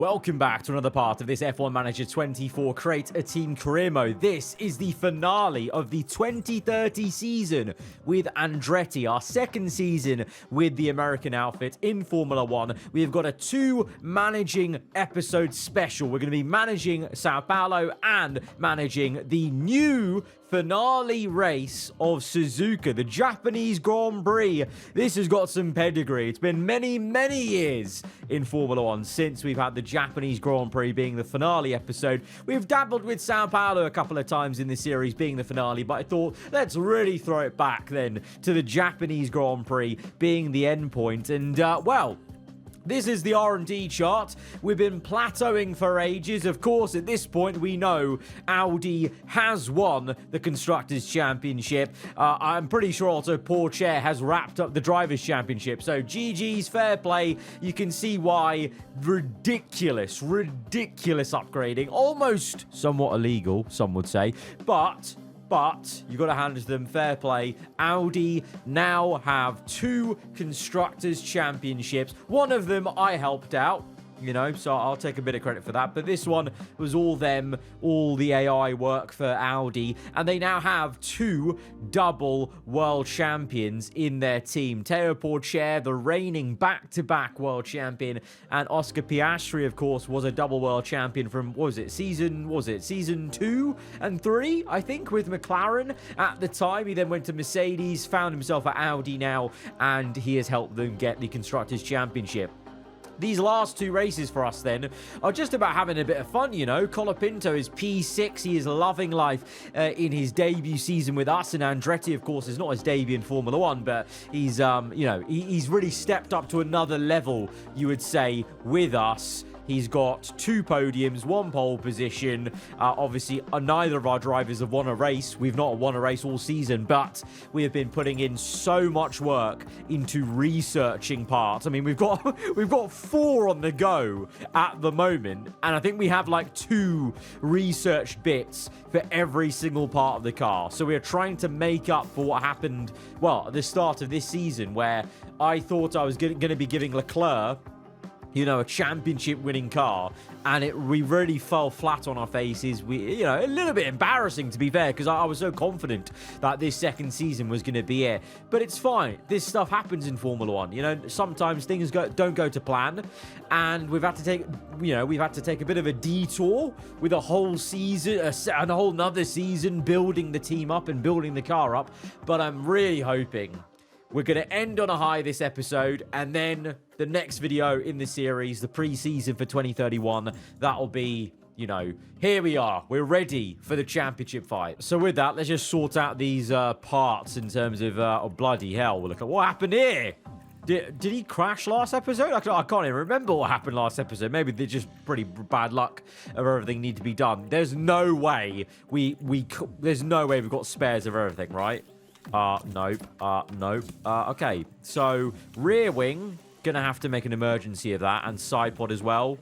Welcome back to another part of this F1 Manager 24 Create a Team Career Mode. This is the finale of the 2030 season with Andretti, our second season with the American outfit in Formula 1. We've got a two-managing episode special. We're going to be managing Sao Paulo and managing the new finale race of Suzuka, the Japanese Grand Prix. This has got some pedigree. It's been many, many years in Formula 1 since we've had the Japanese Grand Prix being the finale episode. We've dabbled with Sao Paulo a couple of times in this series being the finale, but I thought, let's really throw it back then to the Japanese Grand Prix being the end point. And, well, this is the R&D chart. We've been plateauing for ages. Of course, at this point, we know Audi has won the Constructors' Championship. I'm pretty sure also Porsche has wrapped up the Drivers' Championship. So GG's, fair play. You can see why. Ridiculous upgrading. Almost somewhat illegal, some would say. But you got to hand it to them, fair play. Audi now have two Constructors' Championships. One of them I helped out, you know, so I'll take a bit of credit for that. But this one was all them, all the AI work for Audi. And they now have two double world champions in their team. Teo Porcher, the reigning back-to-back world champion. And Oscar Piastri, of course, was a double world champion from, what was it, season 2 and 3, I think, with McLaren at the time. He then went to Mercedes, found himself at Audi now, and he has helped them get the Constructors' Championship. These last two races for us, then, are just about having a bit of fun, you know. Colapinto is P6. He is loving life in his debut season with us. And Andretti, of course, is not his debut in Formula 1, but he's, you know, he's really stepped up to another level, you would say, with us. He's got 2 podiums, 1 pole position. Obviously, neither of our drivers have won a race. We've not won a race all season, but we have been putting in so much work into researching parts. I mean, we've got 4 on the go at the moment, and I think we have like 2 researched bits for every single part of the car. So we are trying to make up for what happened, well, at the start of this season, where I thought I was going to be giving Leclerc, you know, a championship-winning car, and we really fell flat on our faces. You know, a little bit embarrassing, to be fair, because I was so confident that this second season was going to be it. But it's fine. This stuff happens in Formula 1. You know, sometimes things don't go to plan, and we've had to take a bit of a detour with a whole season, and a whole nother season building the team up and building the car up. But I'm really hoping we're going to end on a high this episode, and then the next video in the series, the pre-season for 2031, that'll be, you know, here we are. We're ready for the championship fight. So with that, let's just sort out these parts in terms of, oh, bloody hell. We'll look at what happened here. Did he crash last episode? I can't even remember what happened last episode. Maybe they're just pretty bad luck of everything need to be done. There's no way there's no way we've got spares of everything, right? Nope. Okay, so rear wing, gonna have to make an emergency of that, and side pod as well.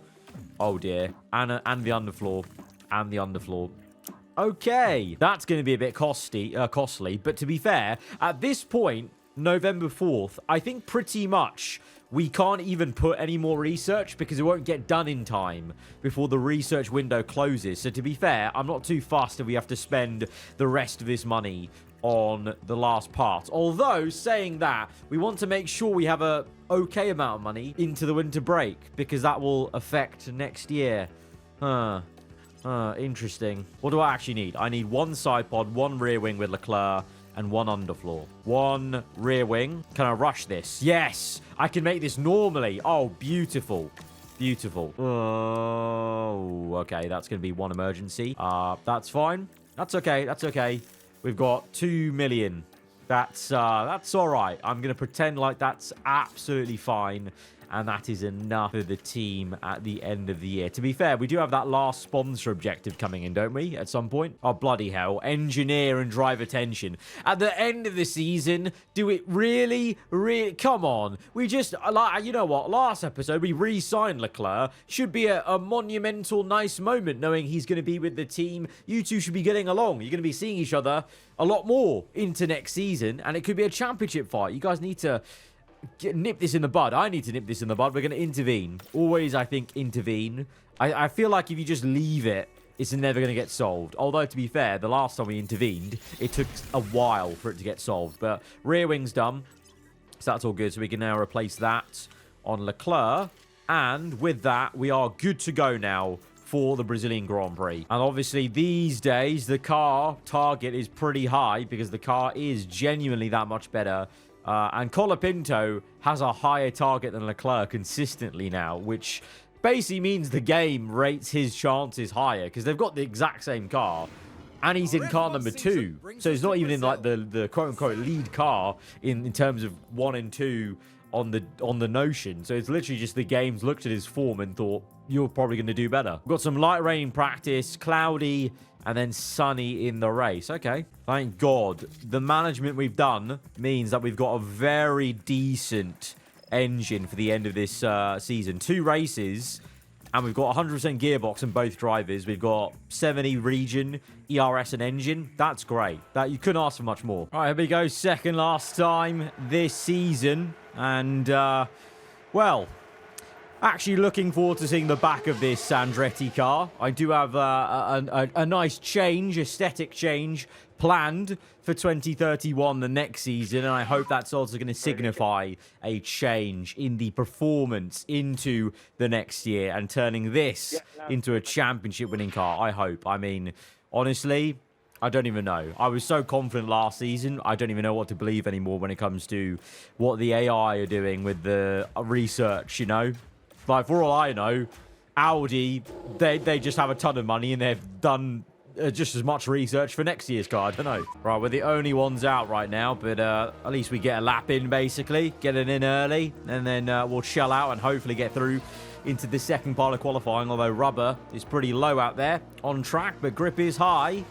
Oh dear, and the underfloor, Okay, that's gonna be a bit costly, but to be fair, at this point, November 4th, I think pretty much we can't even put any more research because it won't get done in time before the research window closes. So to be fair, I'm not too fussed if we have to spend the rest of this money on the last part. Although, saying that, we want to make sure we have a okay amount of money into the winter break, because that will affect next year. Interesting. What do I actually need? I need 1 side pod, 1 rear wing with Leclerc, and 1 underfloor. 1 rear wing. Can I rush this? Yes! I can make this normally. Oh, beautiful. Beautiful. Oh, okay. That's going to be 1 emergency. That's fine. That's okay. We've got 2 million. That's all right. I'm going to pretend like that's absolutely fine. And that is enough for the team at the end of the year. To be fair, we do have that last sponsor objective coming in, don't we? At some point. Oh, bloody hell. Engineer and drive attention. At the end of the season, do it really? Come on. We just, like, you know what? Last episode, we re-signed Leclerc. Should be a monumental, nice moment knowing he's going to be with the team. You two should be getting along. You're going to be seeing each other a lot more into next season. And it could be a championship fight. You guys need to nip this in the bud. I need to nip this in the bud. We're going to intervene. Always, I think, intervene. I feel like if you just leave it, it's never going to get solved. Although, to be fair, the last time we intervened, it took a while for it to get solved. But rear wing's done. So that's all good. So we can now replace that on Leclerc. And with that, we are good to go now for the Brazilian Grand Prix. And obviously, these days, the car target is pretty high because the car is genuinely that much better. And Colapinto has a higher target than Leclerc consistently now, which basically means the game rates his chances higher because they've got the exact same car. And he's in car number 2. So he's not even in like the quote-unquote lead car in terms of 1 and 2 on the notion. So it's literally just the game's looked at his form and thought, you're probably going to do better. We've got some light rain practice, cloudy, and then sunny in the race. Okay. Thank God. The management we've done means that we've got a very decent engine for the end of this season. 2 races, and we've got 100% gearbox in both drivers. We've got 70 region, ERS and engine. That's great. That you couldn't ask for much more. All right, here we go. Second last time this season. And, well, actually looking forward to seeing the back of this Andretti car. I do have a nice change, aesthetic change, planned for 2031, the next season. And I hope that's also going to signify a change in the performance into the next year and turning this into a championship-winning car, I hope. I mean, honestly, I don't even know. I was so confident last season. I don't even know what to believe anymore when it comes to what the AI are doing with the research, you know? Like, for all I know, Audi, they just have a ton of money and they've done just as much research for next year's car. I don't know. Right, we're the only ones out right now, but at least we get a lap in, basically. Get it in early, and then we'll shell out and hopefully get through into the second part of qualifying, although rubber is pretty low out there on track, but grip is high.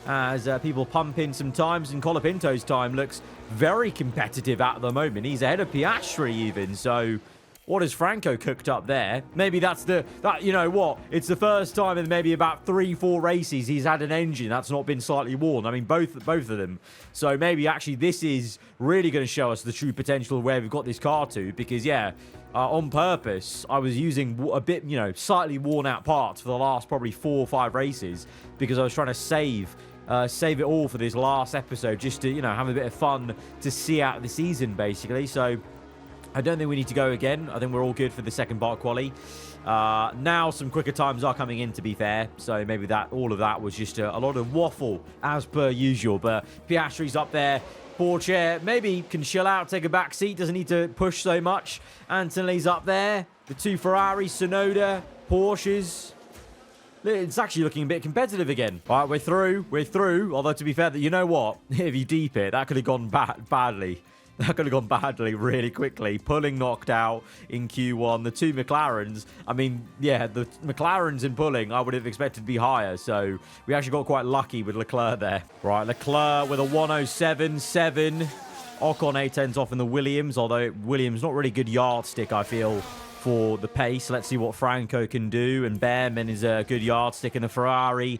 As people pump in some times, and Colapinto's time looks very competitive at the moment. He's ahead of Piastri even, so what has Franco cooked up there? Maybe that's you know what? It's the first time in maybe about 3-4 races he's had an engine that's not been slightly worn. I mean, both of them. So maybe actually this is really going to show us the true potential of where we've got this car to, because yeah, on purpose, I was using a bit, you know, slightly worn out parts for the last probably 4 or 5 races because I was trying to save it all for this last episode just to, you know, have a bit of fun to see out the season, basically. So I don't think we need to go again. I think we're all good for the second part quali. Now some quicker times are coming in, to be fair. So maybe all of that was just a lot of waffle, as per usual. But Piastri's up there. Porsche maybe can chill out, take a back seat. Doesn't need to push so much. Antonelli's up there. The 2 Ferraris, Sonoda, Porsches. It's actually looking a bit competitive again. All right, we're through. Although, to be fair, you know what? If you deep it, that could have gone badly. That could have gone badly really quickly. Pulling knocked out in Q1. The 2 McLarens, I mean, yeah, the McLarens in pulling, I would have expected to be higher. So we actually got quite lucky with Leclerc there. Right, Leclerc with a 107.7. Ocon A10's off in the Williams, although Williams not really good yardstick, I feel, for the pace. Let's see what Franco can do. And Behrman is a good yardstick in a Ferrari.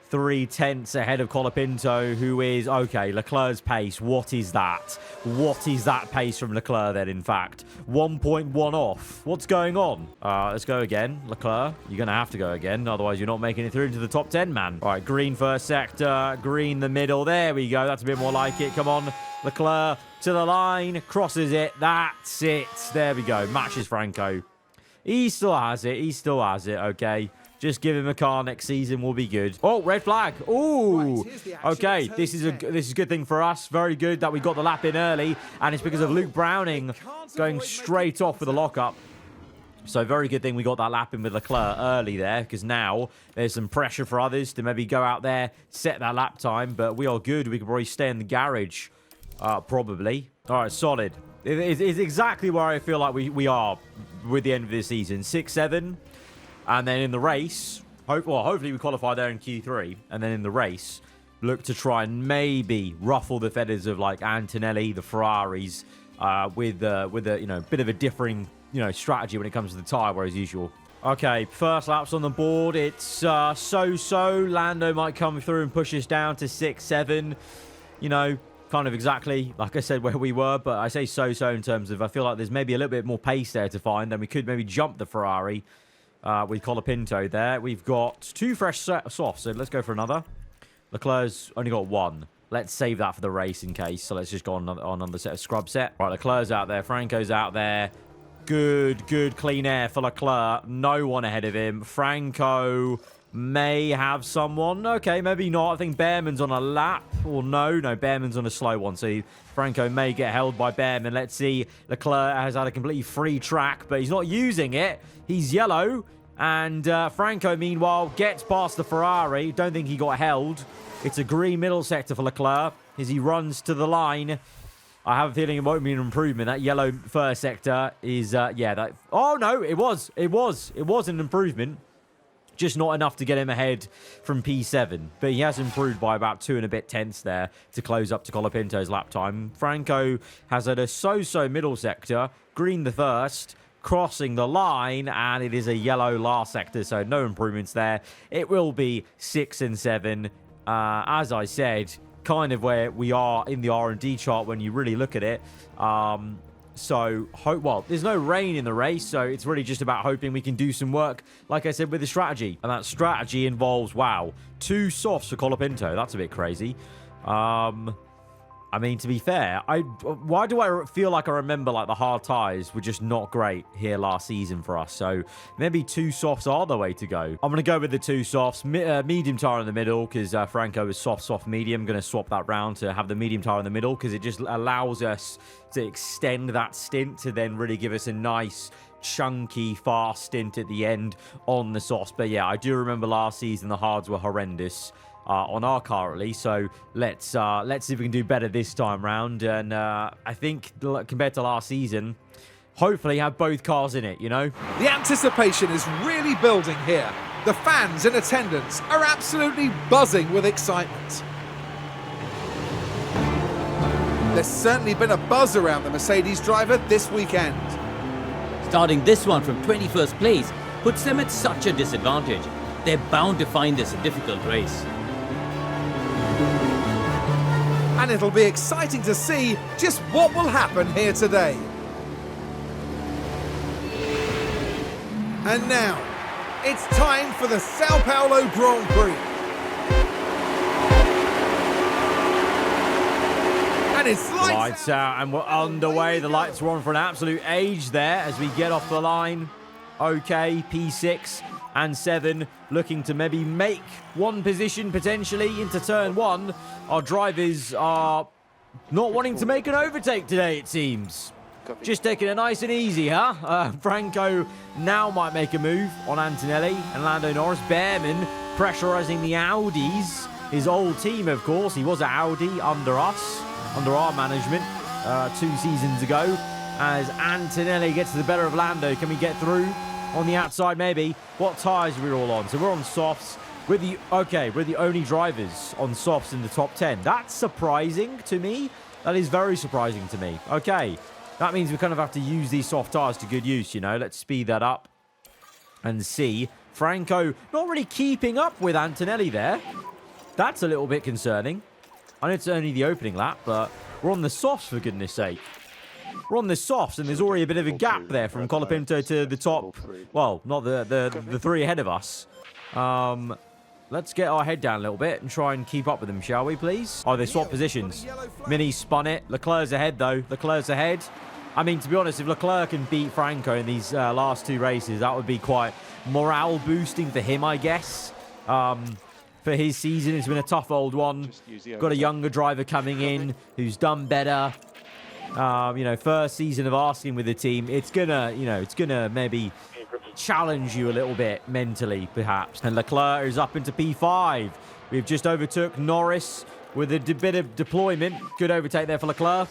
3/10 ahead of Colapinto, who is, okay, Leclerc's pace. What is that? What is that pace from Leclerc then, in fact? 1.1 off. What's going on? Let's go again. Leclerc, you're going to have to go again. Otherwise, you're not making it through into the top 10, man. All right, green first sector, green the middle. There we go. That's a bit more like it. Come on, Leclerc to the line. Crosses it. That's it. There we go. Matches Franco. He still has it. He still has it. Okay. Just give him a car next season. We'll be good. Oh, red flag. Ooh. Okay, this is a good thing for us. Very good that we got the lap in early, and it's because of Luke Browning going straight off with the lockup. So very good thing we got that lap in with Leclerc early there, because now there's some pressure for others to maybe go out there, set that lap time, but we are good. We could probably stay in the garage, probably. All right, solid. It's exactly where I feel like we are with the end of this season. 6-7. And then in the race, hopefully we qualify there in Q3. And then in the race, look to try and maybe ruffle the feathers of like Antonelli, the Ferraris, with a bit of a differing strategy when it comes to the tyre, as usual. Okay, first lap's on the board. It's so-so. Lando might come through and push us down to 6-7. You know, kind of exactly, like I said, where we were, but I say so-so in terms of I feel like there's maybe a little bit more pace there to find, and we could maybe jump the Ferrari with Colapinto there. We've got 2 fresh softs, so let's go for another. Leclerc's only got 1. Let's save that for the race in case, so let's just go on another set of scrub set. Right, Leclerc's out there, Franco's out there. Good clean air for Leclerc. No one ahead of him. Franco may have someone. Okay, maybe not. I think Behrman's on a lap. Or no, Behrman's on a slow one. So Franco may get held by Behrman. Let's see. Leclerc has had a completely free track, but he's not using it. He's yellow. And Franco, meanwhile, gets past the Ferrari. Don't think he got held. It's a green middle sector for Leclerc as he runs to the line. I have a feeling it won't be an improvement. That yellow first sector is, yeah, that... Oh, no, it was an improvement. Just not enough to get him ahead from P7. But he has improved by about 2 and a bit tenths there to close up to Colapinto's lap time. Franco has had a so-so middle sector. Green the first, crossing the line, and it is a yellow last sector, so no improvements there. It will be 6 and 7. As I said, kind of where we are in the R&D chart when you really look at it. Well, there's no rain in the race, so it's really just about hoping we can do some work, like I said, with the strategy. And that strategy involves, wow, 2 softs for Colapinto. That's a bit crazy. I mean, to be fair, why do I feel like I remember like the hard tyres were just not great here last season for us? So maybe 2 softs are the way to go. I'm going to go with the 2 softs. Medium tyre in the middle because Franco is soft, medium. I'm going to swap that round to have the medium tyre in the middle because it just allows us to extend that stint to then really give us a nice chunky fast stint at the end on the softs. But yeah, I do remember last season the hards were horrendous. On our car at least, so let's see if we can do better this time round. And I think compared to last season, hopefully have both cars in it, you know. The anticipation is really building here. The fans in attendance are absolutely buzzing with excitement. There's certainly been a buzz around the Mercedes driver this weekend. Starting this one from 21st place puts them at such a disadvantage. They're bound to find this a difficult race. And it'll be exciting to see just what will happen here today. And now, it's time for the Sao Paulo Grand Prix. And it's lights out, and we're underway. The lights are on for an absolute age there as we get off the line. Okay, P6 and 7 looking to maybe make one position potentially into turn 1. Our drivers are not wanting to make an overtake today, it seems. Just taking it nice and easy, huh? Franco now might make a move on Antonelli and Lando Norris. Behrman pressurizing the Audis. His old team, of course. He was at Audi under us, under our management 2 seasons ago. As Antonelli gets the better of Lando. Can we get through? On the outside, maybe. What tyres are we all on? So we're on softs. We're the only drivers on softs in the top 10. That's surprising to me. That is very surprising to me. Okay. That means we kind of have to use these soft tyres to good use, you know. Let's speed that up and see. Franco not really keeping up with Antonelli there. That's a little bit concerning. I know it's only the opening lap, but we're on the softs, for goodness sake. We're on the softs, and there's already a bit of a gap there from Colapinto to the top. Well, not the 3 ahead of us. Let's get our head down a little bit and try and keep up with them, shall we, please? Oh, they swapped positions. Mini spun it. Leclerc's ahead, though. Leclerc's ahead. I mean, to be honest, if Leclerc can beat Franco in these last 2 races, that would be quite morale boosting for him, I guess. For his season, it's been a tough old one. Got a younger driver coming in who's done better. You know, first season of asking with the team, it's gonna maybe challenge you a little bit mentally, perhaps. And Leclerc is up into P5. We've just overtook Norris with a bit of deployment. Good overtake there for Leclerc.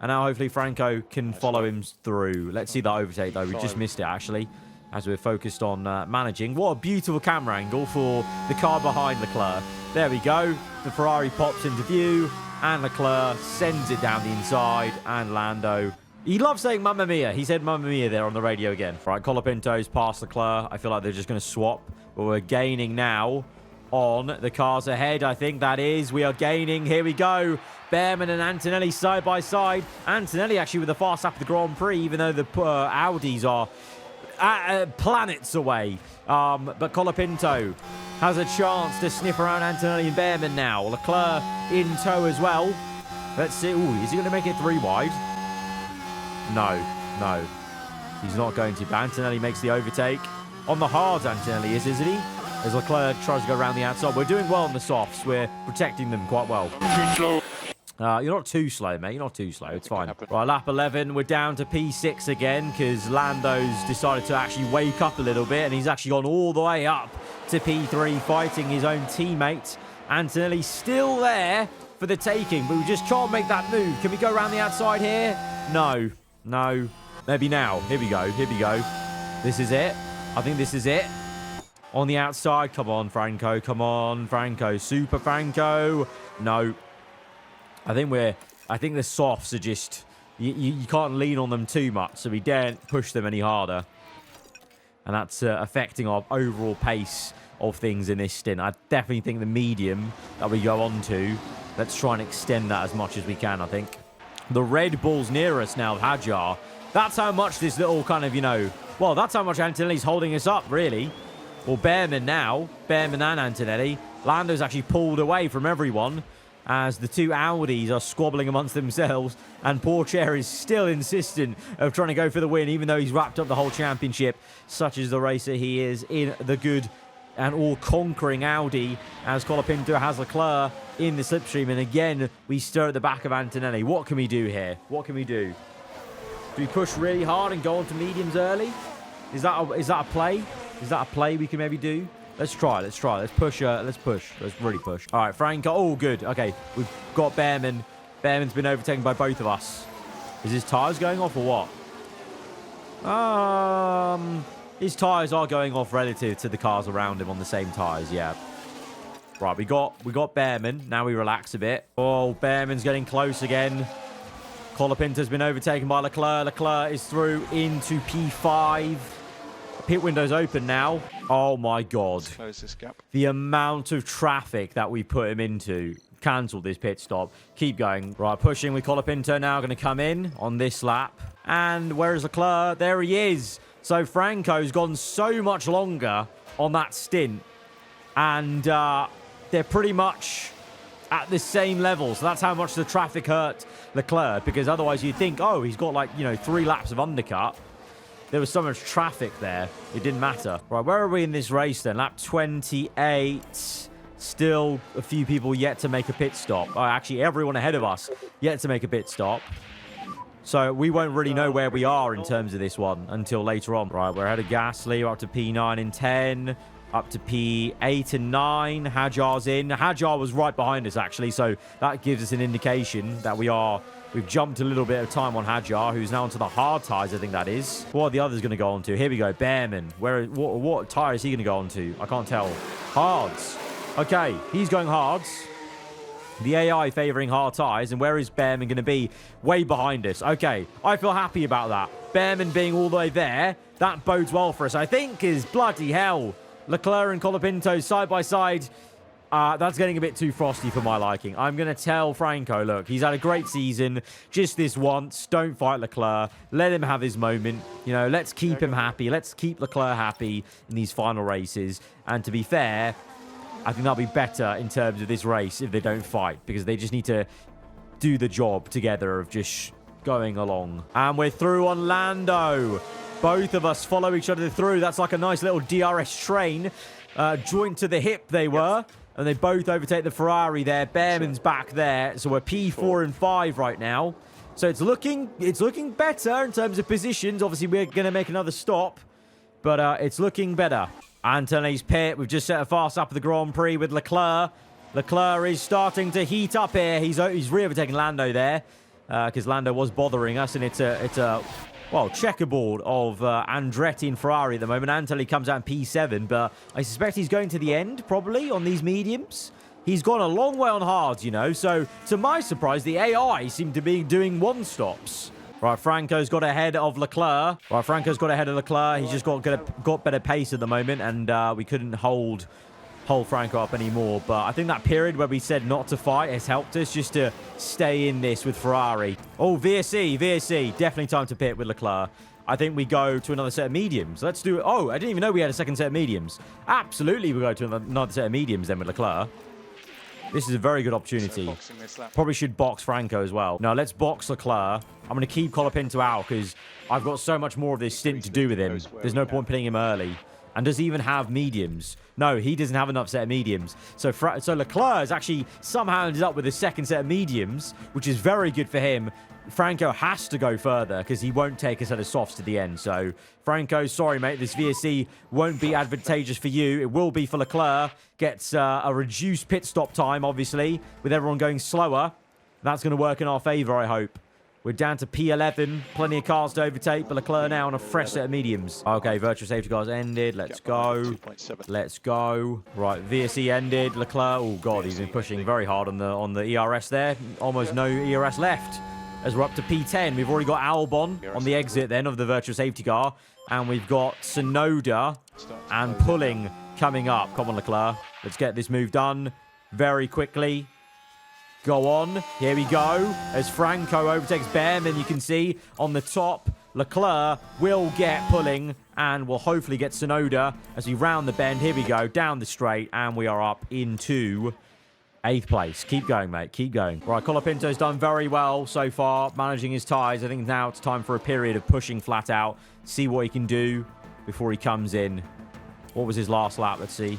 And now hopefully Franco can follow him through. Let's see that overtake, though. We just missed it, actually, as we're focused on managing. What a beautiful camera angle for the car behind Leclerc. There we go. The Ferrari pops into view. And Leclerc sends it down the inside. And Lando, he loves saying Mamma Mia. He said Mamma Mia there on the radio again. Right, Colapinto's past Leclerc. I feel like they're just going to swap. But we're gaining now on the cars ahead. I think that is. We are gaining. Here we go. Bearman and Antonelli side by side. Antonelli actually with the fast lap of the Grand Prix, even though the Audis are planets away. But Colapinto has a chance to sniff around Antonelli and Bearman now. Leclerc in tow as well. Let's see. Ooh, is he going to make it 3 wide? No. He's not going to. But Antonelli makes the overtake. On the hards, Antonelli isn't he? As Leclerc tries to go around the outside. We're doing well on the softs. We're protecting them quite well. Too slow. You're not too slow, mate. You're not too slow. It's fine. Right, lap 11. We're down to P6 again because Lando's decided to actually wake up a little bit, and he's actually gone all the way up to P3, fighting his own teammate. Antonelli still there for the taking, but we just can't make that move. Can we go around the outside here? No. Maybe now. Here we go. This is it. I think this is it. On the outside. Come on, Franco. Super Franco. No. I think the softs are just... You can't lean on them too much, so we daren't push them any harder. And that's affecting our overall pace of things in this stint. I definitely think the medium that we go on to, let's try and extend that as much as we can, I think. The Red Bull's near us now, Hadjar. That's how much this little kind of, well, that's how much Antonelli's holding us up, really. Well, Bearman now, Bearman and Antonelli. Lando's actually pulled away from everyone as the two Audis are squabbling amongst themselves, and poor Chair is still insistent of trying to go for the win, even though he's wrapped up the whole championship, such as the racer he is in the good and all-conquering Audi, as Colapinto has Leclerc in the slipstream. And again, we stir at the back of Antonelli. What can we do here? What can we do? Do we push really hard and go on to mediums early? Is that a play? Is that a play we can maybe do? Let's try. Let's push. Let's really push. All right, Franco. Oh, good. Okay, we've got Bearman. Bearman's been overtaken by both of us. Is his tyres going off or what? His tyres are going off relative to the cars around him on the same tyres, yeah. Right, we got Bearman. Now we relax a bit. Oh, Bearman's getting close again. Colapinto's been overtaken by Leclerc. Leclerc is through into P5. Pit window's open now. Oh my God. Let's close this gap. The amount of traffic that we put him into. Cancel this pit stop. Keep going. Right, pushing with Colapinto now. Going to come in on this lap. And where is Leclerc? There he is. So Franco's gone so much longer on that stint. And they're pretty much at the same level. So that's how much the traffic hurt Leclerc. Because otherwise you'd think, oh, he's got like, 3 laps of undercut. There was so much traffic there. It didn't matter. Right, where are we in this race then? Lap 28. Still a few people yet to make a pit stop. Oh, actually, everyone ahead of us yet to make a pit stop. So we won't really know where we are in terms of this one until later on. Right, we're ahead of Gasly. We're up to P9 and 10. Up to P8 and 9. Hadjar's in. Hadjar was right behind us, actually. So that gives us an indication that we've jumped a little bit of time on Hadjar, who's now onto the hard tyres, I think that is. What are the others going to go on to? Here we go. Bearman. What tyre is he going to go on to? I can't tell. Hards. Okay, he's going hards. The AI favouring hard tyres. And where is Bearman going to be? Way behind us. Okay, I feel happy about that. Bearman being all the way there, that bodes well for us, I think, is bloody hell. Leclerc and Colapinto side by side. That's getting a bit too frosty for my liking. I'm going to tell Franco, look, he's had a great season. Just this once. Don't fight Leclerc. Let him have his moment. Let's keep him happy. Let's keep Leclerc happy in these final races. And to be fair, I think that'll be better in terms of this race if they don't fight. Because they just need to do the job together of just going along. And we're through on Lando. Both of us follow each other through. That's like a nice little DRS train. Joint to the hip they were. And they both overtake the Ferrari there. Bearman's back there. So we're P4 and 5 right now. So it's looking better in terms of positions. Obviously, we're going to make another stop. But it's looking better. Antonelli's pit. We've just set a fast up of the Grand Prix with Leclerc. Leclerc is starting to heat up here. He's re-overtaking Lando there. Because Lando was bothering us. And it's a checkerboard of Andretti and Ferrari at the moment. Antonelli comes out in P7, but I suspect he's going to the end, probably, on these mediums. He's gone a long way on hards, So, to my surprise, the AI seem to be doing one-stops. Right, Franco's got ahead of Leclerc. He's just got better pace at the moment, and we couldn't hold hold Franco up anymore. But I think that period where we said not to fight has helped us just to stay in this with Ferrari. Oh, VSC. Definitely time to pit with Leclerc. I think we go to another set of mediums. Let's do it. Oh, I didn't even know we had a second set of mediums. Absolutely, we go to another set of mediums then with Leclerc. This is a very good opportunity. Probably should box Franco as well. No, let's box Leclerc. I'm going to keep Colapinto out because I've got so much more of this stint to do with him. There's no point pitting him early. And does he even have mediums? No, he doesn't have enough set of mediums. So Leclerc has actually somehow ended up with a second set of mediums, which is very good for him. Franco has to go further because he won't take a set of softs to the end. So, Franco, sorry, mate. This VSC won't be advantageous for you. It will be for Leclerc. Gets a reduced pit stop time, obviously, with everyone going slower. That's going to work in our favour, I hope. We're down to P11. Plenty of cars to overtake, but Leclerc now on a fresh set of mediums. Okay, virtual safety cars ended. Let's go. Let's go. Right, VSC ended. Leclerc, oh, God, he's been pushing very hard on the ERS there. Almost no ERS left. As we're up to P10, we've already got Albon on the exit then of the virtual safety car. And we've got Tsunoda and Pulling coming up. Come on, Leclerc. Let's get this move done very quickly. Go on. Here we go. As Franco overtakes Behrman, you can see on the top, Leclerc will get Pulling and will hopefully get Tsunoda as we round the bend. Here we go. Down the straight. And we are up into 8th place. Keep going, mate. Keep going. Right, Colapinto's done very well so far, managing his tyres. I think now it's time for a period of pushing flat out, see what he can do before he comes in. What was his last lap? Let's see.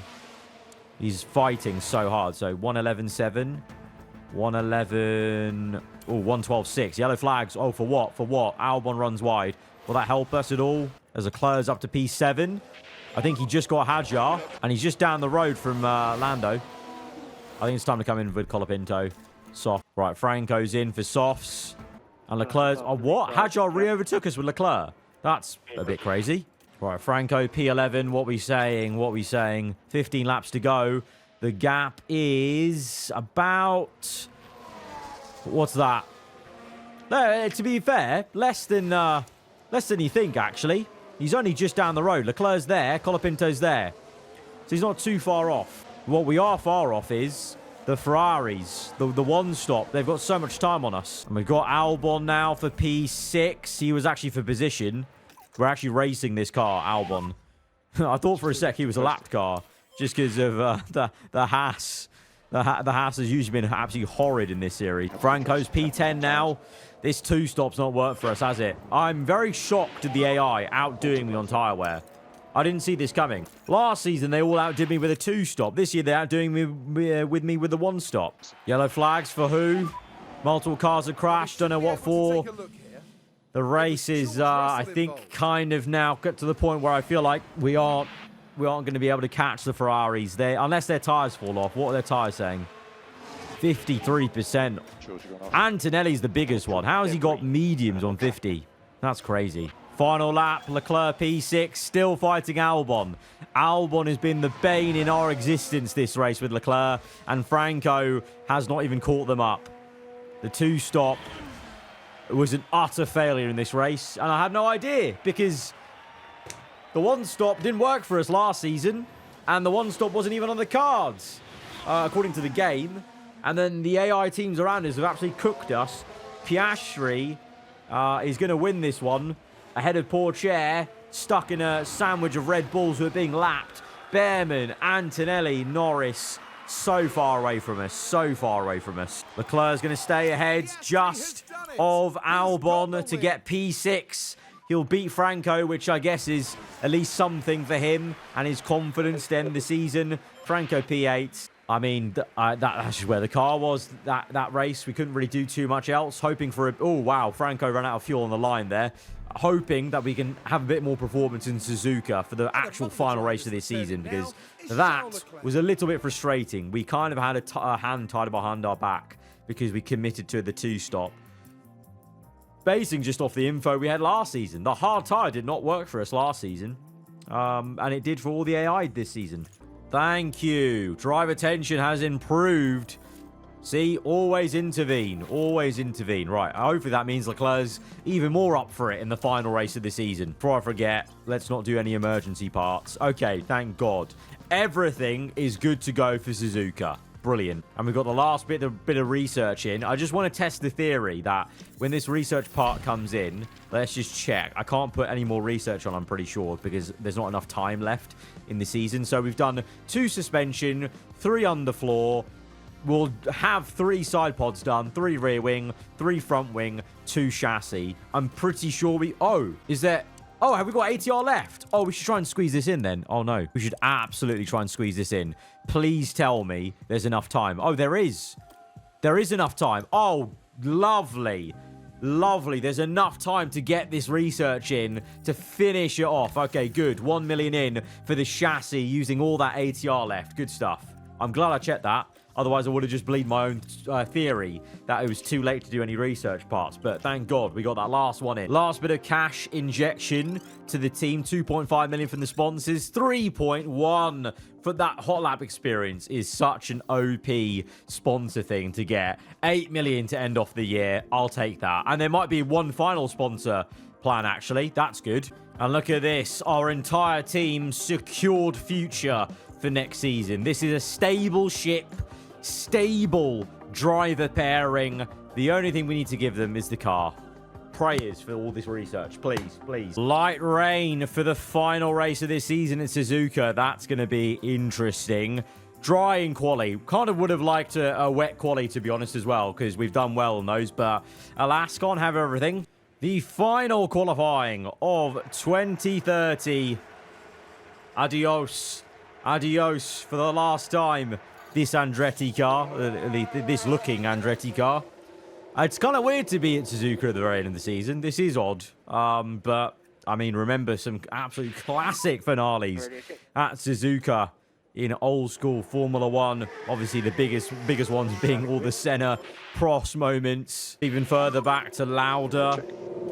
He's fighting so hard. So 111.7, 111... Oh, 112.6. Yellow flags. Oh, for what? For what? Albon runs wide. Will that help us at all? As Leclerc's up to P7. I think he just got Hadjar, and he's just down the road from Lando. I think it's time to come in with Colapinto. Soft. Right, Franco's in for softs. And Leclerc's... Oh, what? Hadjar re-overtook us with Leclerc. That's a bit crazy. Right, Franco, P11. What we saying? What we saying? 15 laps to go. The gap is about... What's that? To be fair, less than you think, actually. He's only just down the road. Leclerc's there. Colapinto's there. So he's not too far off. What we are far off is the Ferraris, the one stop. They've got so much time on us. And we've got Albon now for P6. He was actually for position. We're actually racing this car, Albon. I thought for a sec he was a lapped car just because of the Haas. The Haas has usually been absolutely horrid in this series. Franco's P10 now. This two-stop's not worked for us, has it? I'm very shocked at the AI outdoing me on tyre wear. I didn't see this coming. Last season, they all outdid me with a two-stop. This year, they're outdoing me with the one-stop. Yellow flags for who? Multiple cars have crashed. Don't know what for. The race is, I think, kind of now got to the point where I feel like we aren't going to be able to catch the Ferraris. Unless their tyres fall off. What are their tyres saying? 53%. Antonelli's the biggest one. How has he got mediums on 50? That's crazy. Final lap, Leclerc P6, still fighting Albon. Albon has been the bane in our existence this race with Leclerc, and Franco has not even caught them up. The two-stop was an utter failure in this race, and I had no idea, because the one-stop didn't work for us last season, and the one-stop wasn't even on the cards, according to the game. And then the AI teams around us have absolutely cooked us. Piastri is going to win this one. Ahead of Pourchaire, stuck in a sandwich of Red Bulls who are being lapped. Behrman, Antonelli, Norris, so far away from us. So far away from us. Leclerc's going to stay ahead just of Albon to get P6. He'll beat Franco, which I guess is at least something for him and his confidence to end the season. Franco P8. I mean, that's just where the car was, that race. We couldn't really do too much else. Hoping for a... Oh, wow. Franco ran out of fuel on the line there. Hoping that we can have a bit more performance in Suzuka for the actual final race of this season, because that was a little bit frustrating. We kind of had a hand tied behind our back because we committed to the two-stop. Basing just off the info we had last season. The hard tyre did not work for us last season. And it did for all the AI this season. Thank you. Driver tension has improved. See, always intervene. Always intervene. Right, hopefully that means Leclerc's even more up for it in the final race of the season. Before I forget, let's not do any emergency parts. Okay, thank God. Everything is good to go for Suzuka. Brilliant. And we've got the last bit of research in. I just want to test the theory that when this research part comes in, let's just check. I can't put any more research on, I'm pretty sure, because there's not enough time left in the season. So we've done 2 suspension, 3 underfloor. We'll have 3 side pods done, 3 rear wing, 3 front wing, 2 chassis. I'm pretty sure we... Oh, is there... Oh, have we got ATR left? Oh, we should try and squeeze this in then. Oh, no. We should absolutely try and squeeze this in. Please tell me there's enough time. Oh, there is. There is enough time. Oh, lovely. Lovely. There's enough time to get this research in to finish it off. Okay, good. 1 million in for the chassis using all that ATR left. Good stuff. I'm glad I checked that. Otherwise, I would have just believed my own theory that it was too late to do any research parts. But thank God we got that last one in. Last bit of cash injection to the team. 2.5 million from the sponsors. 3.1 for that hot lap experience is such an OP sponsor thing to get. 8 million to end off the year. I'll take that. And there might be one final sponsor plan, actually. That's good. And look at this. Our entire team secured future for next season. This is a stable ship. Stable driver pairing. The only thing we need to give them is the car. Prayers for all this research, please, please. Light rain for the final race of this season in Suzuka. That's going to be interesting. Dry in quali. Kind of would have liked a wet quali, to be honest, as well, because we've done well on those, but alas, can't have everything. The final qualifying of 2030. Adios. Adios for the last time. This Andretti car, this looking Andretti car. It's kind of weird to be at Suzuka at the very end of the season. This is odd. But, I mean, remember some absolute classic finales at Suzuka in old school Formula 1. Obviously, the biggest ones being all the Senna, Prost moments. Even further back to Lauda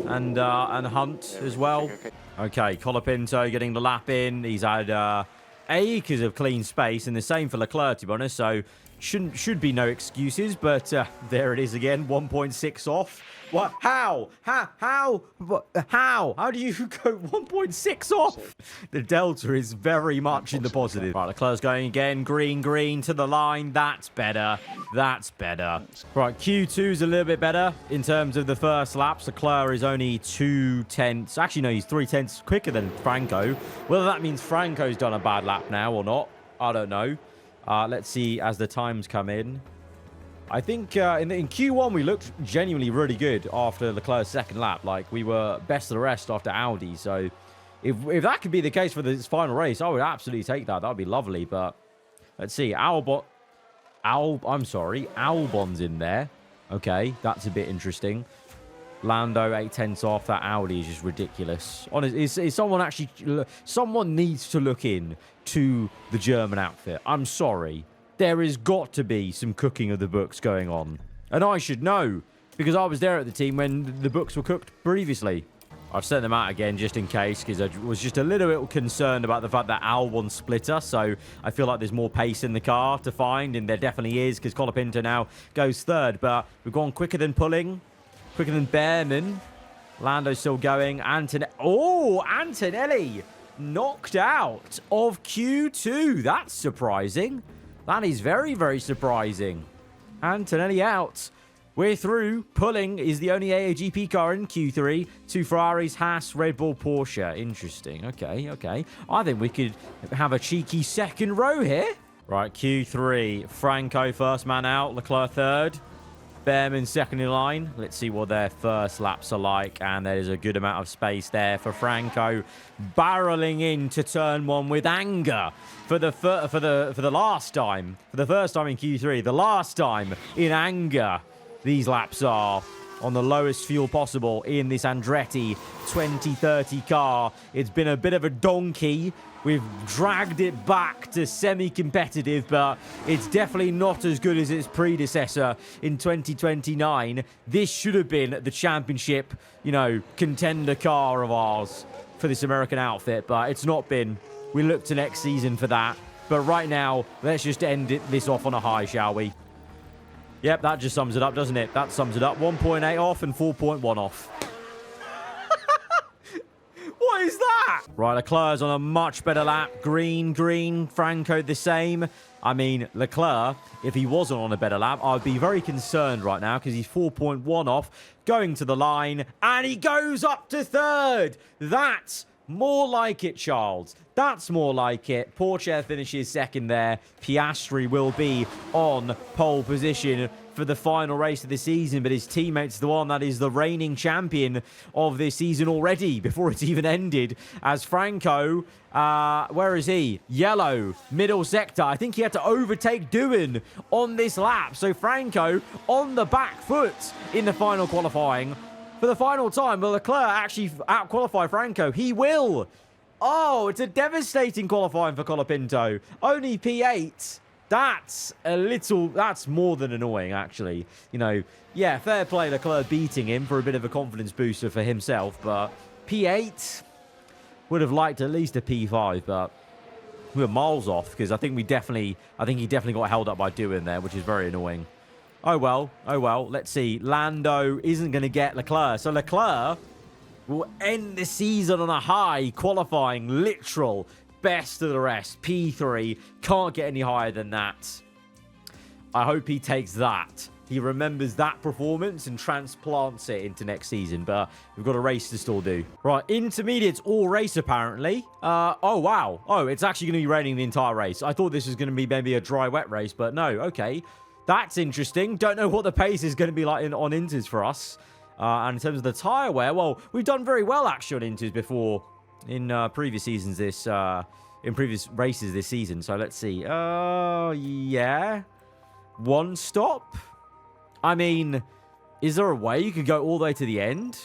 and Hunt as well. Okay, Colapinto getting the lap in. He's had... acres of clean space, and the same for Leclerc, to be honest, so should be no excuses, but there it is again, 1.6 off. What? How do you go 1.6 off? The delta is very much in the positive. Right, Leclerc's going again, green to the line. That's better. That's better. Right, Q2's a little bit better in terms of the first laps. Leclerc is only 2/10. Actually, no, he's 3/10 quicker than Franco. Whether that means Franco's done a bad lap now or not, I don't know. Let's see as the times come in. I think in Q1 we looked genuinely really good after Leclerc's second lap. Like, we were best of the rest after Audi. So if that could be the case for this final race, I would absolutely take that. That would be lovely. But let's see. Albon's in there. Okay, that's a bit interesting. Lando 8/10 off. That Audi is just ridiculous. Honestly, is someone actually... Someone needs to look in to the German outfit. I'm sorry. There has got to be some cooking of the books going on. And I should know, because I was there at the team when the books were cooked previously. I've sent them out again just in case, because I was just a little bit concerned about the fact that Albon split us. So I feel like there's more pace in the car to find, and there definitely is, because Colapinto now goes third. But we've gone quicker than pulling, quicker than Behrman. Lando's still going. Antonelli knocked out of Q2. That's surprising. That is very, very surprising. Antonelli out. We're through. Pulling is the only AAGP car in Q3. 2 Ferraris, Haas, Red Bull, Porsche. Interesting. Okay. I think we could have a cheeky second row here. Right, Q3. Franco first man out. Leclerc third. Behrman second in line. Let's see what their first laps are like. And there's a good amount of space there for Franco, barreling into turn 1 with anger for the last time. For the first time in Q3, the last time in anger. These laps are on the lowest fuel possible in this Andretti 2030 car. It's been a bit of a donkey. We've dragged it back to semi-competitive, but it's definitely not as good as its predecessor in 2029. This should have been the championship, contender car of ours for this American outfit, but it's not been. We look to next season for that. But right now, let's just end this off on a high, shall we? Yep, that just sums it up, doesn't it? That sums it up. 1.8 off and 4.1 off. What What is that? Right, Leclerc's on a much better lap. Green. Franco the same. I mean, Leclerc, if he wasn't on a better lap, I'd be very concerned right now because he's 4.1 off, going to the line, and he goes up to third. That's more like it, Charles. That's more like it. Porsche finishes second there. Piastri will be on pole position for the final race of the season, but his teammate's the one that is the reigning champion of this season already before it's even ended, as Franco, where is he? Yellow, middle sector. I think he had to overtake Doohan on this lap. So Franco on the back foot in the final qualifying. For the final time, will Leclerc actually out-qualify Franco? He will. Oh, it's a devastating qualifying for Colapinto. Only P8. That's more than annoying, actually. You know, yeah, fair play Leclerc beating him for a bit of a confidence booster for himself, but P8 would have liked at least a P5, but we were miles off because I think he definitely got held up by Doohan there, which is very annoying. Oh well. Let's see. Lando isn't going to get Leclerc. So Leclerc will end the season on a high, qualifying literal best of the rest. P3. Can't get any higher than that. I hope he takes that. He remembers that performance and transplants it into next season. But we've got a race to still do. Right, intermediates all race apparently. Oh, wow. Oh, it's actually going to be raining the entire race. I thought this was going to be maybe a dry, wet race, but no. Okay. That's interesting. Don't know what the pace is going to be like on Inters for us. And in terms of the tyre wear, well, we've done very well actually on Inters before in previous seasons in previous races this season. So let's see. Yeah. One stop? I mean, is there a way you could go all the way to the end?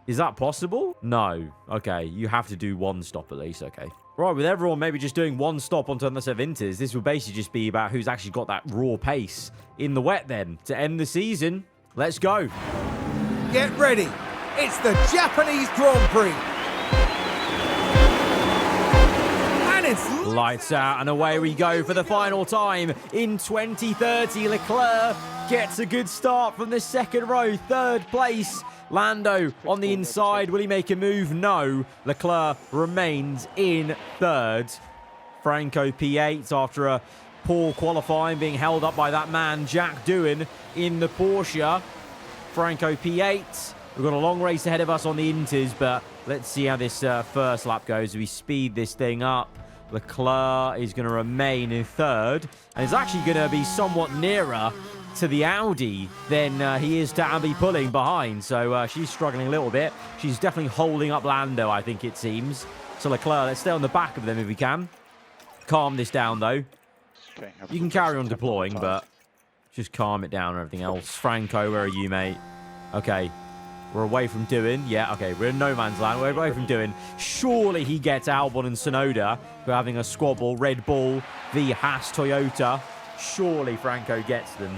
Is that possible? No. Okay, you have to do one stop at least. Okay. Right, with everyone maybe just doing one stop onto the Inters, this will basically just be about who's actually got that raw pace in the wet then to end the season. Let's go. Get ready. It's the Japanese Grand Prix. And it's lights out and away we go for the final time in 2030. Leclerc gets a good start from the second row, third place. Lando on the inside. Will he make a move? No. Leclerc remains in third. Franco P8 after a poor qualifying, being held up by that man, Jack Doohan, in the Porsche. Franco P8. We've got a long race ahead of us on the Inters, but let's see how this first lap goes. We speed this thing up. Leclerc is going to remain in third, and is actually going to be somewhat nearer to the Audi than he is to Abby pulling behind. So she's struggling a little bit. She's definitely holding up Lando, I think it seems. So Leclerc, let's stay on the back of them if we can. Calm this down, though. Okay, you can carry on deploying, but just calm it down and everything else. Franco, where are you, mate? Okay. We're away from Doohan. Yeah, okay. We're in no man's land. We're away from Doohan. Surely he gets Albon and Tsunoda. We're having a squabble. Red Bull v Haas Toyota. Surely Franco gets them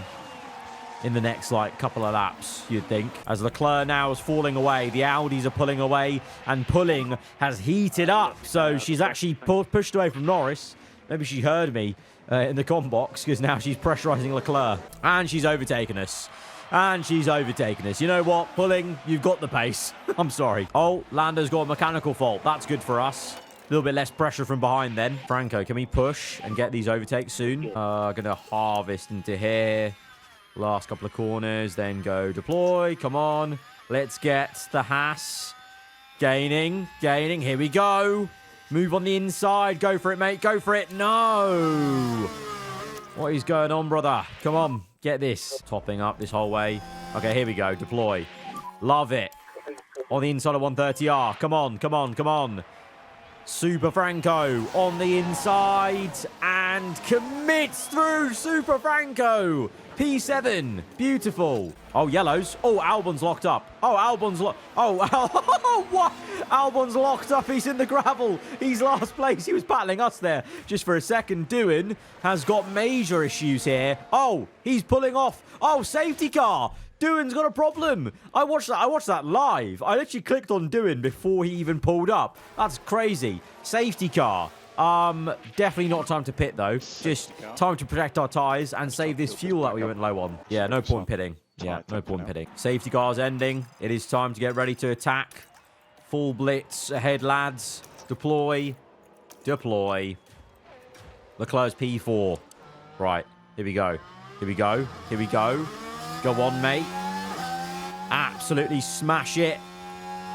in the next, like, couple of laps, you'd think. As Leclerc now is falling away. The Audis are pulling away, and pulling has heated up. So she's actually pushed away from Norris. Maybe she heard me in the comm box, because now she's pressurizing Leclerc. And she's overtaken us. You know what? Pulling, you've got the pace. I'm sorry. Oh, Lando's got a mechanical fault. That's good for us. A little bit less pressure from behind then. Franco, can we push and get these overtakes soon? Gonna harvest into here. Last couple of corners, then go deploy. Come on. Let's get the Haas. Gaining. Here we go. Move on the inside. Go for it, mate. Go for it. No. What is going on, brother? Come on. Get this. Topping up this whole way. Okay, here we go. Deploy. Love it. On the inside of 130R. Come on. Super Franco on the inside and commits through. Super Franco. P7. Beautiful. Oh, yellows. Oh, Albon's locked up. Oh, Albon's locked. Oh, what? Albon's locked up. He's in the gravel. He's last place. He was battling us there just for a second. Doohan has got major issues here. Oh, he's pulling off. Oh, safety car. Doohan's got a problem. I watched that live. I literally clicked on Doohan before he even pulled up. That's crazy. Safety car. Definitely not time to pit, though. Just time to protect our tyres and save this fuel that we went low on. Yeah, no point pitting. Safety car's ending. It is time to get ready to attack Full blitz ahead, lads. Deploy. Deploy. Leclerc's P4. Right. Here we go. Here we go. Here we go. Go on, mate. Absolutely smash it.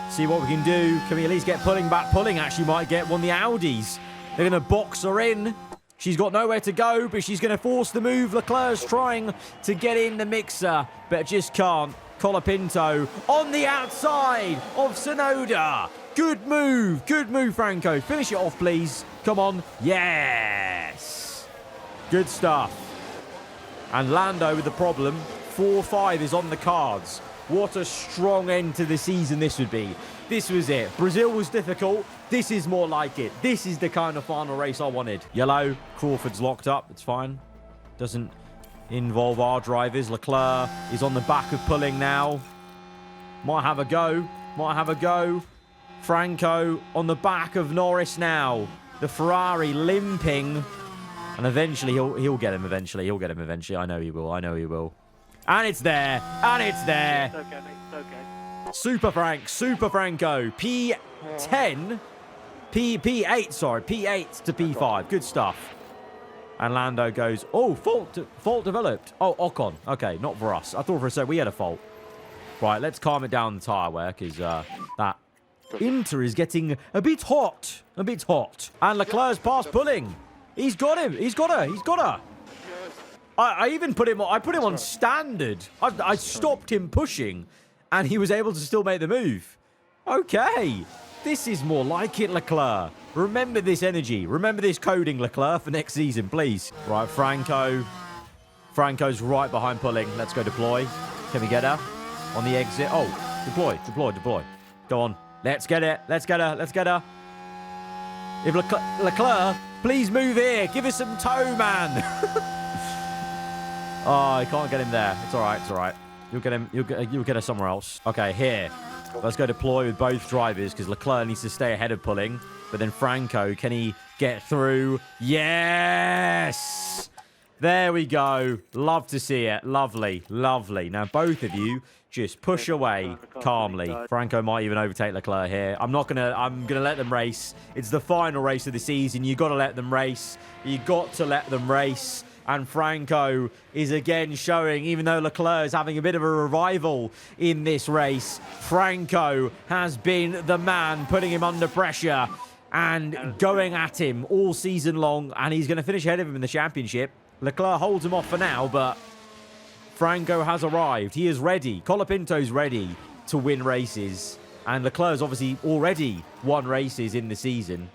See what we can do. Can we at least get pulling back? Pulling actually might get one of the Audis. They're going to box her in. She's got nowhere to go, but she's going to force the move. Leclerc's trying to get in the mixer, but just can't. Colapinto on the outside of Tsunoda. Good move. Good move, Franco. Finish it off, please. Come on. Yes. Good stuff. And Lando with the problem. 4-5 is on the cards. What a strong end to the season this would be. This was it. Brazil was difficult. This is more like it. This is the kind of final race I wanted. Yellow. Crawford's locked up. It's fine. Doesn't involve our drivers. Leclerc is on the back of pulling now. Might have a go. Might have a go. Franco on the back of Norris now. The Ferrari limping. And eventually he'll get him eventually. He'll get him eventually. I know he will. I know he will. And it's there. And it's there. It's okay, mate. It's okay. Super Frank. Super Franco. P10. P8, sorry. P8 to P5. Good stuff. And Lando goes, oh, fault developed. Oh, Ocon. Okay, not for us. I thought for a sec we had a fault. Right, let's calm it down the tyre wear, because that Inter is getting a bit hot. A bit hot. And Leclerc's past pulling. He's got him. He's got her. He's got her. I even put him on. I put him on standard. I stopped him pushing, and he was able to still make the move. Okay. This is more like it, Leclerc. Remember this energy. Remember this coding, Leclerc, for next season, please. Right, Franco. Franco's right behind pulling. Let's go deploy. Can we get her? On the exit. Oh, deploy, deploy, deploy. Go on. Let's get it. Let's get her. Let's get her. If Leclerc, please move here. Give us some toe, man. Oh, I can't get him there. It's all right. It's all right. You'll get him. You'll get her somewhere else. Okay, here. Let's go deploy with both drivers because Leclerc needs to stay ahead of pulling. But then Franco, can he get through? Yes! There we go. Love to see it. Lovely. Lovely. Now, both of you just push away calmly. Franco might even overtake Leclerc here. I'm gonna let them race. It's the final race of the season. You got to let them race. You got to let them race. And Franco is again showing, even though Leclerc is having a bit of a revival in this race, Franco has been the man putting him under pressure and going at him all season long. And he's going to finish ahead of him in the championship. Leclerc holds him off for now, but Franco has arrived. He is ready. Colapinto's ready to win races. And Leclerc's obviously already won races in the season,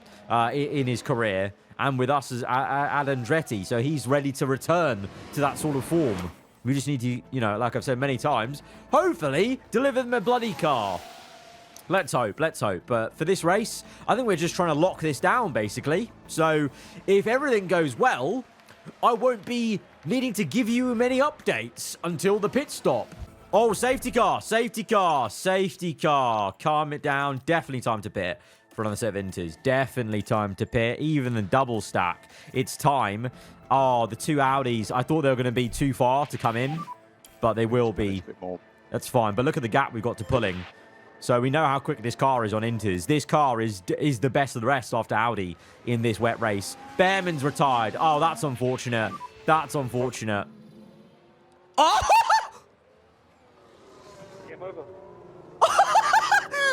in his career. And with us as at Andretti. So he's ready to return to that sort of form. We just need to, you know, like I've said many times, hopefully deliver them a bloody car. Let's hope. Let's hope. But for this race, I think we're just trying to lock this down, basically. So if everything goes well, I won't be needing to give you many updates until the pit stop. Oh, safety car. Safety car. Safety car. Calm it down. Definitely time to pit. For another set of Inters. Definitely time to pit. Even the double stack. It's time. Oh, the two Audis. I thought they were going to be too far to come in. But they will be. That's fine. But look at the gap we've got to pulling. So we know how quick this car is on Inters. This car is the best of the rest after Audi in this wet race. Behrman's retired. Oh, that's unfortunate. That's unfortunate. Oh! Game over.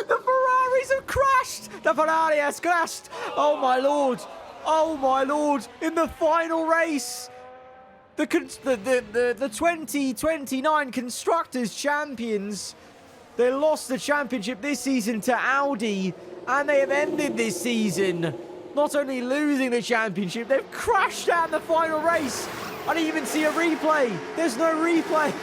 The Ferraris have crashed! The Ferrari has crashed! Oh my lord! Oh my lord! In the final race! The 2029 Constructors Champions. They lost the championship this season to Audi, and they have ended this season not only losing the championship, they've crashed out in the final race. I didn't even see a replay. There's no replay.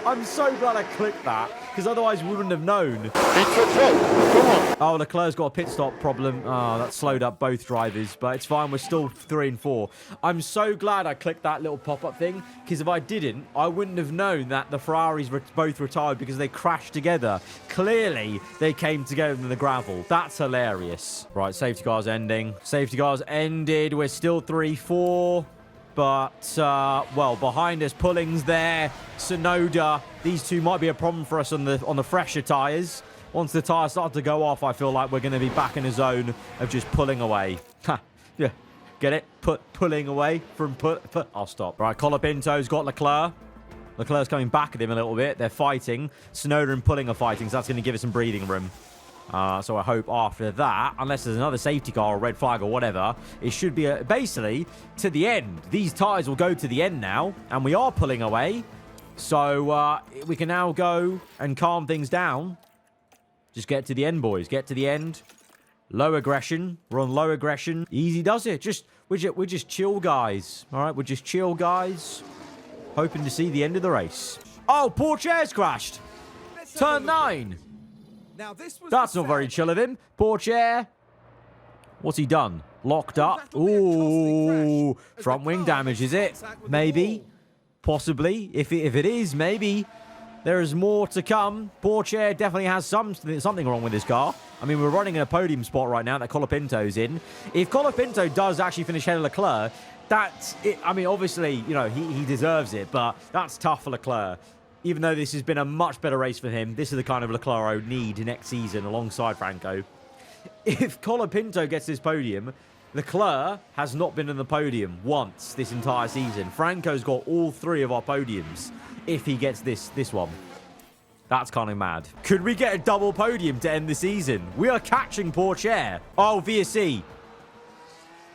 I'm so glad I clicked that, because otherwise we wouldn't have known. Oh, Leclerc's got a pit stop problem. Oh, that slowed up both drivers, but it's fine. We're still 3 and 4. I'm so glad I clicked that little pop-up thing, because if I didn't, I wouldn't have known that the Ferraris were both retired because they crashed together. Clearly, they came together in the gravel. That's hilarious. Right, safety car's ending. Safety car's ended. We're still 3-4. But, well, behind us, Pulling's there. Tsunoda. These two might be a problem for us on the fresher tyres. once the tires start to go off, I feel like we're going to be back in a zone of just pulling away. Ha, yeah. Get it? Pulling away from put. I'll stop. Right, Colapinto's got Leclerc. Leclerc's coming back at him a little bit. They're fighting. Tsunoda and Pulling are fighting, so that's going to give us some breathing room. So I hope after that, unless there's another safety car or red flag or whatever, it should be basically to the end. These tyres will go to the end now, and we are pulling away. So we can now go and calm things down. Just get to the end, boys. Get to the end. Low aggression. We're on low aggression. Easy does it. We're just chill guys. All right, we're just chill guys. Hoping to see the end of the race. Oh, poor chair's crashed. Turn 9. Now, this was That's not very chill of him. Poor chair. What's he done? Locked up. Ooh. Front wing damage, is it? Maybe. Possibly. If it is, maybe. There is more to come. Poor chair definitely has something wrong with his car. I mean, we're running in a podium spot right now that Colapinto's in. If Colapinto does actually finish ahead of Leclerc, that's it. I mean, obviously, you know, he deserves it, but that's tough for Leclerc. Even though this has been a much better race for him, this is the kind of Leclerc I would need next season alongside Franco. If Colapinto gets this podium, Leclerc has not been in the podium once this entire season. Franco's got all 3 of our podiums if he gets this one. That's kind of mad. Could we get a double podium to end the season? We are catching poor chair. Oh, VSC.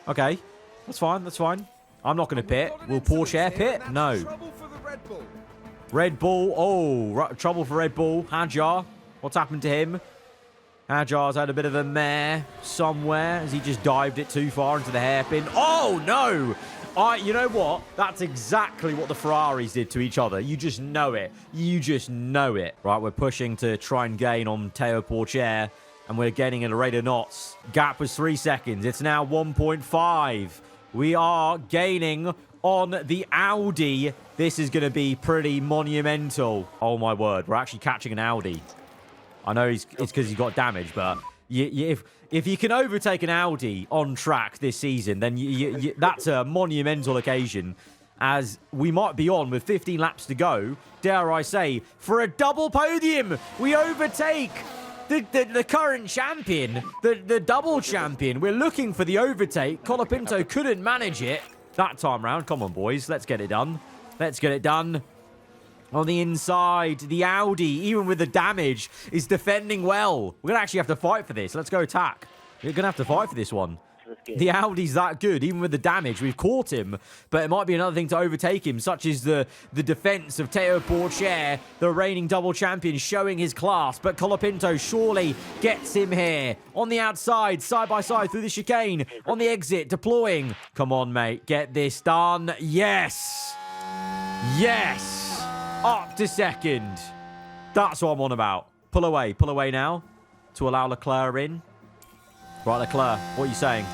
Okay. That's fine. That's fine. I'm not going to pit. Will poor chair pit? No. Red Bull. Oh, trouble for Red Bull. Hadjar. What's happened to him? Hadjar's had a bit of a mare somewhere as he just dived it too far into the hairpin. Oh, no. You know what? That's exactly what the Ferraris did to each other. You just know it. You just know it. Right, we're pushing to try and gain on Teo Pourchaire, and we're gaining at a rate of knots. Gap was 3 seconds. It's now 1.5. We are gaining on the Audi. This is going to be pretty monumental. Oh, my word. We're actually catching an Audi. I know it's because he's got damage, but if you can overtake an Audi on track this season, then that's a monumental occasion, as we might be on with 15 laps to go, dare I say, for a double podium. We overtake the current champion, the double champion. We're looking for the overtake. Colapinto couldn't manage it that time round. Come on, boys. Let's get it done. Let's get it done. On the inside, the Audi, even with the damage, is defending well. We're going to actually have to fight for this. Let's go attack. We're going to have to fight for this one. The Audi's that good, even with the damage. We've caught him, but it might be another thing to overtake him, such as the defense of Teo Pourchaire, the reigning double champion, showing his class. But Colapinto surely gets him here. On the outside, side by side through the chicane. On the exit, deploying. Come on, mate. Get this done. Yes. Yes. Up to second. That's what I'm on about. Pull away now to allow Leclerc in. Right, Leclerc, what are you saying?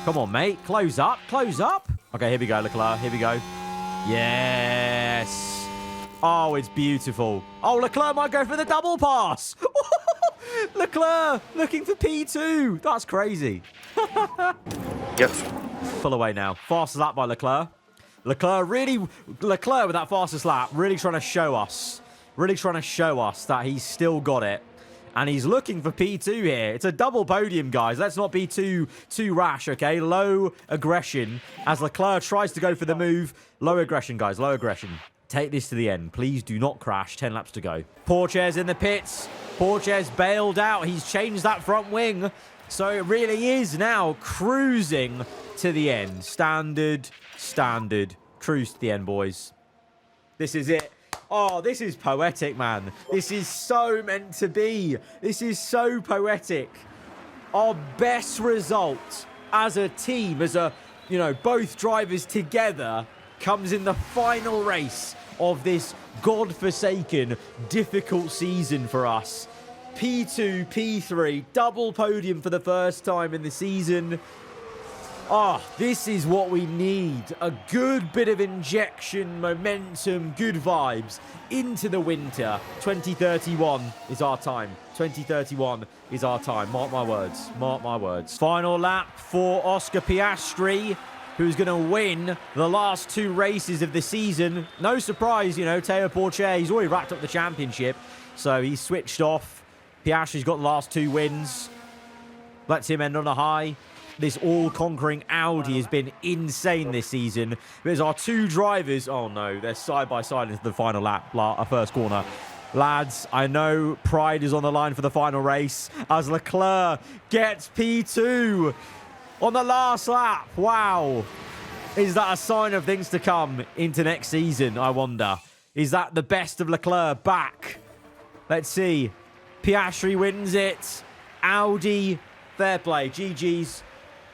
Come on, mate. Close up. Close up. Okay, here we go, Leclerc. Here we go. Yes. Oh, it's beautiful. Oh, Leclerc might go for the double pass. Leclerc looking for P2. That's crazy. Yep. Pull away now. Fast lap by Leclerc. Leclerc with that fastest lap, really trying to show us that he's still got it. And he's looking for P2 here. It's a double podium, guys. Let's not be too rash, okay? Low aggression as Leclerc tries to go for the move. Low aggression, guys. Low aggression. Take this to the end. Please do not crash. 10 laps to go. Pourchaire's in the pits. Pourchaire's bailed out. He's changed that front wing. So it really is now cruising to the end. Standard. Cruise to the end, boys. This is it. Oh, this is poetic, man. This is so meant to be. This is so poetic. Our best result as a team, as both drivers together, comes in the final race of this godforsaken, difficult season for us. P2, P3, double podium for the first time in the season. Oh, this is what we need. A good bit of injection, momentum, good vibes into the winter. 2031 is our time. 2031 is our time. Mark my words. Mark my words. Final lap for Oscar Piastri, who's going to win the last 2 races of the season. No surprise, Teo Pourchaire, he's already wrapped up the championship. So he's switched off. Piastri's got the last 2 wins. Lets him end on a high. This all-conquering Audi has been insane this season. There's our 2 drivers. Oh, no. They're side by side into the final lap, first corner. Lads, I know pride is on the line for the final race as Leclerc gets P2 on the last lap. Wow. Is that a sign of things to come into next season, I wonder? Is that the best of Leclerc back? Let's see. Piastri wins it. Audi, fair play. GG's.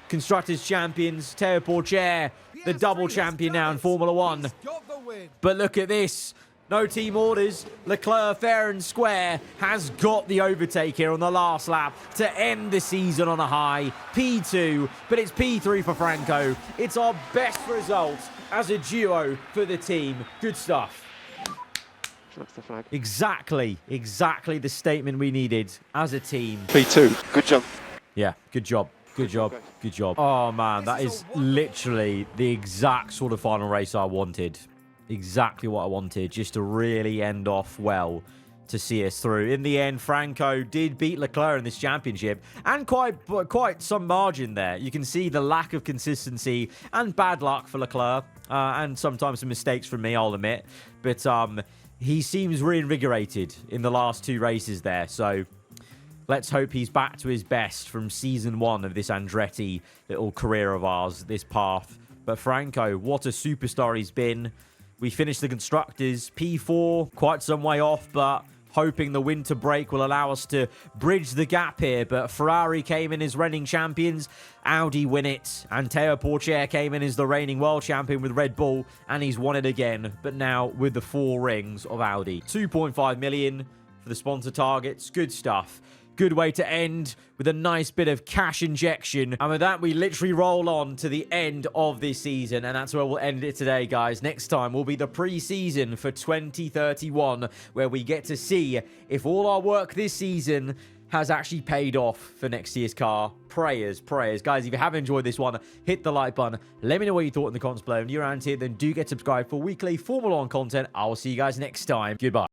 Constructors champions. Teo Porcher, the double champion now in Formula 1. But look at this. No team orders. Leclerc, fair and square, has got the overtake here on the last lap to end the season on a high. P2, but it's P3 for Franco. It's our best result as a duo for the team. Good stuff. That's the flag. Exactly the statement we needed as a team. P2. Good job. Yeah, good job. Good job. Good job. Oh, man, that is literally the exact sort of final race I wanted. Exactly what I wanted, just to really end off well to see us through. In the end, Franco did beat Leclerc in this championship, and quite some margin there. You can see the lack of consistency and bad luck for Leclerc, and sometimes some mistakes from me, I'll admit. But he seems reinvigorated in the last 2 races there, so let's hope he's back to his best from season 1 of this Andretti little career of ours, this path. But Franco, what a superstar he's been. We finished the Constructors, P4, quite some way off, but hoping the winter break will allow us to bridge the gap here. But Ferrari came in as reigning champions, Audi win it, and Teo Porcher came in as the reigning world champion with Red Bull, and he's won it again, but now with the 4 rings of Audi. 2.5 million for the sponsor targets, good stuff. Good way to end with a nice bit of cash injection. And with that, we literally roll on to the end of this season. And that's where we'll end it today, guys. Next time will be the pre-season for 2031, where we get to see if all our work this season has actually paid off for next year's car. Prayers. Guys, if you have enjoyed this one, hit the like button. Let me know what you thought in the comments below. And if you're around here, then do get subscribed for weekly Formula 1 content. I will see you guys next time. Goodbye.